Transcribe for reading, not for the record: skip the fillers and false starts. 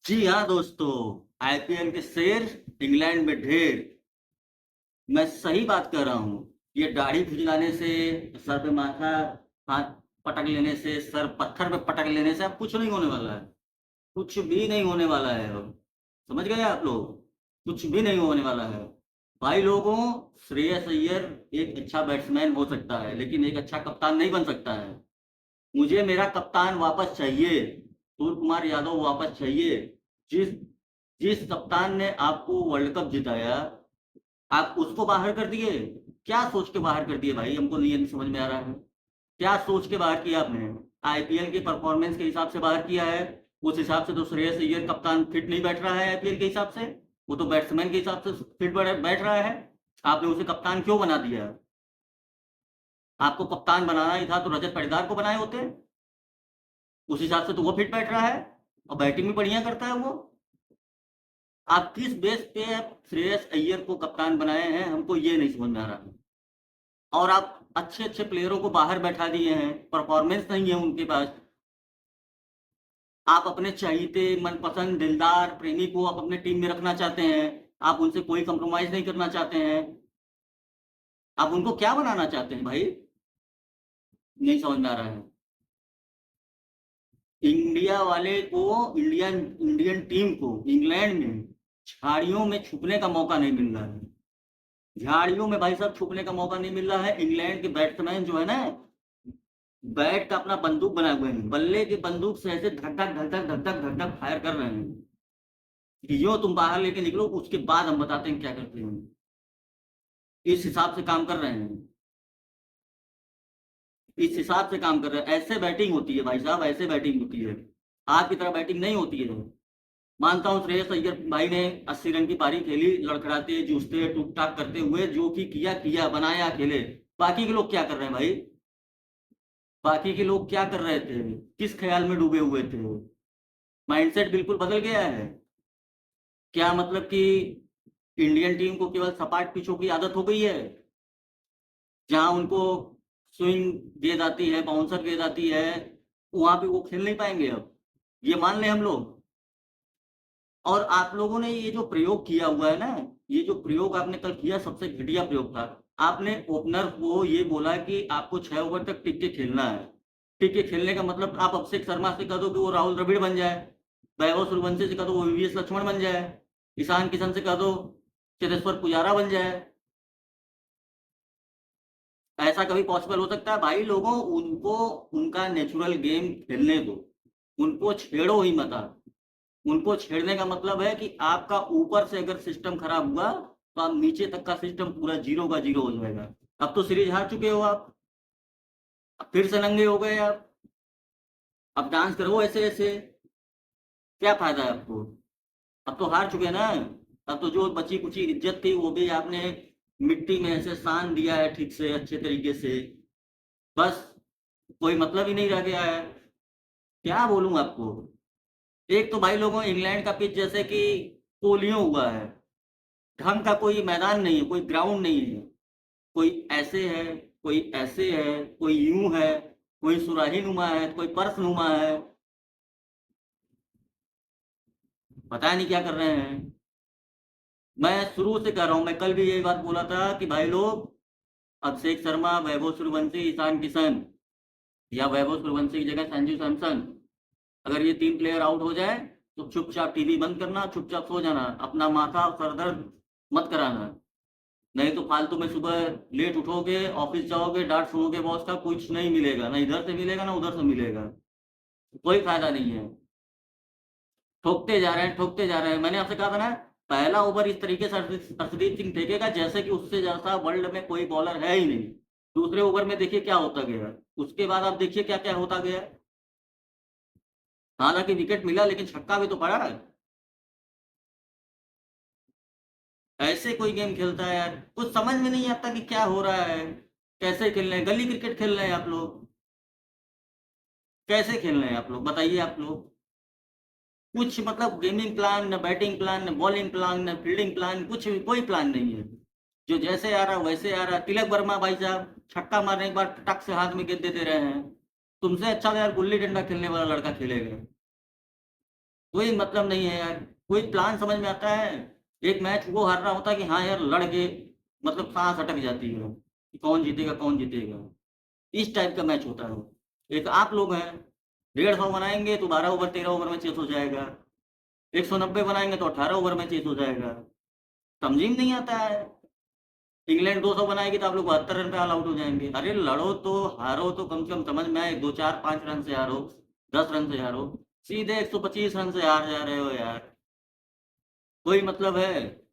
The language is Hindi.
जी हाँ दोस्तों, आईपीएल के शेर इंग्लैंड में ढेर। मैं सही बात कर रहा हूँ। ये दाढ़ी खुजलाने से, सर पे माथा हाथ पटक लेने से, सर पत्थर पे पटक लेने से अब कुछ नहीं होने वाला है। कुछ भी नहीं होने वाला है अब। समझ गए आप लोग? कुछ भी नहीं होने वाला है। भाई लोगों, श्रेयस अय्यर एक अच्छा बैट्समैन हो सकता है लेकिन एक अच्छा कप्तान नहीं बन सकता है। मुझे मेरा कप्तान वापस चाहिए। सूर्य कुमार यादव वापस चाहिए। जिस जिस कप्तान ने आपको वर्ल्ड कप जिताया, आप उसको बाहर कर दिए। क्या सोच के बाहर कर दिए भाई? हमको नहीं समझ में आ रहा है। क्या सोच के बाहर किया आपने? आईपीएल की परफॉर्मेंस के हिसाब से बाहर किया है। उस हिसाब से तो श्रेयस अय्यर कप्तान फिट नहीं बैठ रहा है आईपीएल के हिसाब से। वो तो बैट्समैन के हिसाब से फिट बैठ रहा है। आपने उसे कप्तान क्यों बना दिया? आपको कप्तान बनाना ही था तो रजत पाटीदार को बनाए होते। उस हिसाब से तो वो फिट बैठ रहा है और बैटिंग भी बढ़िया करता है वो। आप किस बेस पे श्रेयस अय्यर को कप्तान बनाए हैं, हमको ये नहीं समझ में आ रहा है। और आप अच्छे अच्छे प्लेयरों को बाहर बैठा दिए हैं, परफॉर्मेंस नहीं है उनके पास। आप अपने चहीते मनपसंद दिलदार प्रेमी को आप अपने टीम में रखना चाहते हैं। आप उनसे कोई कंप्रोमाइज नहीं करना चाहते हैं। आप उनको क्या बनाना चाहते हैं भाई? नहीं समझ में आ रहा है। इंडिया वाले को, इंडियन इंडियन टीम को इंग्लैंड में झाड़ियों में छुपने का मौका नहीं मिल रहा है। झाड़ियों में भाई साहब छुपने का मौका नहीं मिल रहा है। इंग्लैंड के बैट्समैन जो है ना, बैट का अपना बंदूक बनाए हुए हैं, बल्ले की बंदूक से ऐसे धक धक धक धक धक धक धक धक फायर कर रहे हैं कि यो तुम बाहर लेके निकलो, उसके बाद हम बताते हैं क्या करते हैं। इस हिसाब से काम कर रहे हैं। इस हिसाब से काम कर रहे हैं। ऐसे बैटिंग होती है भाई साहब, ऐसे बैटिंग होती है। आपकी तरह बैटिंग नहीं होती है। मानता हूँ श्रेयस अय्यर भाई ने 80 रन की पारी खेली, लड़खड़ाते जूझते टूक टाक करते हुए, जो कि किया किया, बनाया खेले। बाकी के लोग क्या कर रहे हैं भाई? बाकी के लोग क्या कर रहे थे? किस ख्याल में डूबे हुए थे? माइंडसेट बिल्कुल बदल गया है। क्या मतलब कि इंडियन टीम को केवल सपाट पिचों की आदत हो गई है, जहां उनको स्विंग दी जाती है, बाउंसर दी जाती है, वहां पे वो खेल नहीं पाएंगे अब? ये मान लें हम लोग। और आप लोगों ने ये जो प्रयोग किया हुआ है ना, ये जो प्रयोग आपने कल किया सबसे घटिया प्रयोग था। आपने ओपनर को ये बोला कि आपको 6 ओवर तक टिक के खेलना है। टिक के खेलने का मतलब आप अभिषेक शर्मा से कह दो कि वो राहुल द्रविड़ बन जाए, वैभव सूर्यवंशी से कह दो वो वीवीएस लक्ष्मण बन जाए, ईशान किशन से कह दो चेतेश्वर पुजारा बन जाए। ऐसा कभी पॉसिबल हो सकता है? भाई लोगों, उनको उनका नेचुरल गेम खेलने दो। उनको छेड़ो ही मत आप। उनको छेड़ने का मतलब है कि आपका ऊपर से अगर सिस्टम खराब हुआ तो आप नीचे तक का सिस्टम पूरा जीरो का जीरो हो जाएगा। अब तो सीरीज हार चुके हो आप। अब फिर से नंगे हो गए आप। अब डांस करो ऐसे ऐसे। क्या फायदा है आपको? अब तो हार चुके ना। अब तो जो बची कुची इज्जत थी वो भी आपने मिट्टी में ऐसे सान दिया है, ठीक से अच्छे तरीके से। बस, कोई मतलब ही नहीं रह गया है। क्या बोलूं आपको? एक तो भाई लोगों, इंग्लैंड का पिच जैसे कि पोलियो हुआ है। ढंग का कोई मैदान नहीं है, कोई ग्राउंड नहीं है। कोई ऐसे है, कोई ऐसे है, कोई यूं है, कोई सुराही नुमा है, कोई पर्स नुमा है। पता नहीं क्या कर रहे हैं। मैं शुरू से कह रहा हूं, मैं कल भी यही बात बोला था कि भाई लोग, अभिषेक शर्मा, वैभव सूर्यवंशी, ईशान किशन, या वैभव सूर्यवंशी की जगह संजू सैमसन, अगर ये 3 प्लेयर आउट हो जाए तो चुपचाप टीवी बंद करना, चुपचाप सो जाना, अपना माथा और सर दर्द मत कराना। नहीं तो फालतू में सुबह लेट उठोगे, ऑफिस जाओगे, डांट सुनोगे बॉस का, कुछ नहीं मिलेगा, ना इधर से मिलेगा ना उधर से मिलेगा। कोई फायदा नहीं है। ठोकते जा रहे हैं, ठोकते जा रहे हैं। मैंने आपसे कहा था ना, पहला ओवर इस तरीके से अर्शदीप सिंह फेंकेगा जैसे कि उससे ज्यादा वर्ल्ड में कोई बॉलर है ही नहीं। दूसरे ओवर में देखिए क्या होता गया। उसके बाद आप देखिए क्या क्या होता गया। हालांकि विकेट मिला लेकिन छक्का भी तो पड़ा है। ऐसे कोई गेम खेलता है यार? कुछ समझ में नहीं आता कि क्या हो रहा है। कैसे खेल रहे हैं? गली क्रिकेट खेल रहे हैं आप लोग? कैसे खेल रहे हैं आप लोग, बताइए आप लोग? कुछ मतलब गेमिंग प्लान, न बैटिंग प्लान, न बॉलिंग प्लान, न फील्डिंग प्लान, कुछ भी कोई प्लान नहीं है। जो जैसे आ रहा वैसे आ रहा। तिलक वर्मा भाई साहब छक्का मारने के बाद टक से हाथ में गेंद दे दे रहे हैं। तुमसे अच्छा तो यार गुल्ली डंडा खेलने वाला लड़का खेलेगा। कोई मतलब नहीं है यार, कोई प्लान समझ में आता है? एक मैच वो हारना होता है कि हाँ यार लड़ के मतलब साँस अटक जाती है कि कौन जीतेगा, कौन जीतेगा? इस टाइप का मैच होता है वो। एक आप लोग हैं, 150 बनाएँगे तो 12 ओवर 13 ओवर में चेस हो जाएगा, 190 बनाएँगे तो 18 ओवर में चेस हो जाएगा। समझ ही में नहीं आता है। इंग्लैंड 200 बनाएगी तो आप लोग 72 रन पे ऑल आउट हो जाएँगे। अरे लड़ो तो, हारो तो कम से कम समझ में आए, 2, 4, 5 रन से हारो, 10 रन से हारो। सीधे 125 रन से हार जा रहे हो यार। कोई मतलब है?